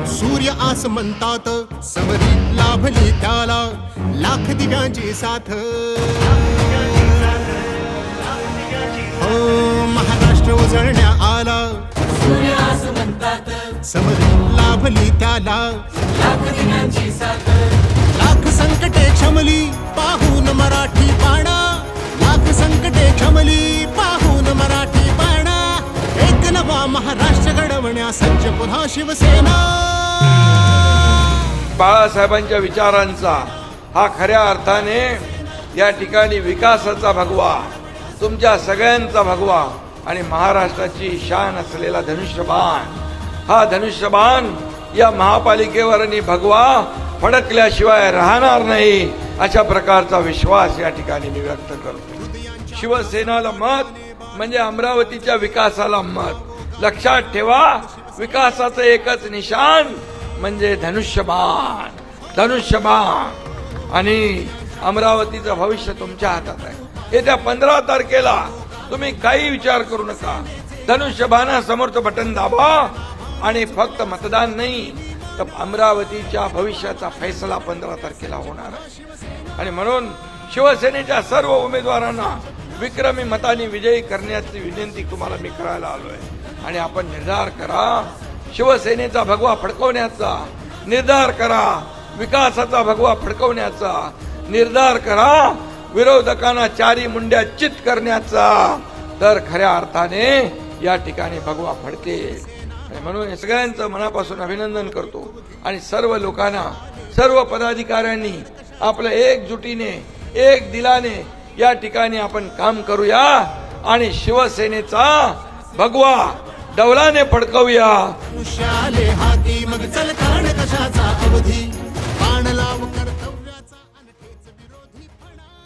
सूर्य आस म्हणतात समरीत लाभली त्याला लाख दिव्यांची साथ हो महाराष्ट्र उजळण्या आला सूर्य आस म्हणतात समरीत लाभली त्याला लाख दिव्यांची साथ लाख संकटे क्षमली पाहून मराठी पाणा लाख संकटे क्षमली पाहून मराठी पाणा एक नवा महाराष्ट्र घडवण्या सज्ज पुन्हा शिवसेना बाळासाहेबांच्या विचारांचा हा खऱ्या अर्थाने या ठिकाणी विकासाचा भगवा, तुमच्या सगळ्यांचा भगवा आणि महाराष्ट्राची शान असलेला धनुष्यबाण, हा धनुष्यबाण या महापालिकेवर आणि भगवा फडकल्याशिवाय राहणार नाही अशा प्रकारचा विश्वास या ठिकाणी मी व्यक्त करतो. शिवसेनाला मत म्हणजे अमरावतीच्या विकासाला मत. लक्षात ठेवा, विकासाचं एकच निशाण म्हणजे धनुष्यबाण. धनुष्यबाण आणि अमरावतीचं भविष्य तुमच्या हातात आहे. येत्या 15 तारखेला तुम्ही काही विचार करू नका, धनुष्यबाणासमोरचं बटन दाबा आणि फक्त मतदान नाही तर अमरावतीच्या भविष्याचा फैसला 15 तारखेला होणार आहे. आणि म्हणून शिवसेनेच्या सर्व उमेदवारांना विक्रमी मताने विजयी करण्याची विनंती तुम्हाला मी करायला आलोय. आणि आपण निर्धार करा, शिवसेनेचा भगवा फडकवण्याचा निर्धार करा, विकासाचा भगवा फडकवण्याचा निर्धार करा, विरोधकांना चारी मुंड्या चित करण्याचा, तर खऱ्या अर्थाने या ठिकाणी भगवा फडकेल. आणि म्हणून सगळ्यांचं मनापासून अभिनंदन करतो आणि सर्व लोकांना, सर्व पदाधिकाऱ्यांनी आपलं एकजुटीने एक दिलाने या ठिकाणी आपण काम करूया आणि शिवसेनेचा भगवा डौलाने फडकवूया. हाती मग चल कारण कशाचा अवधी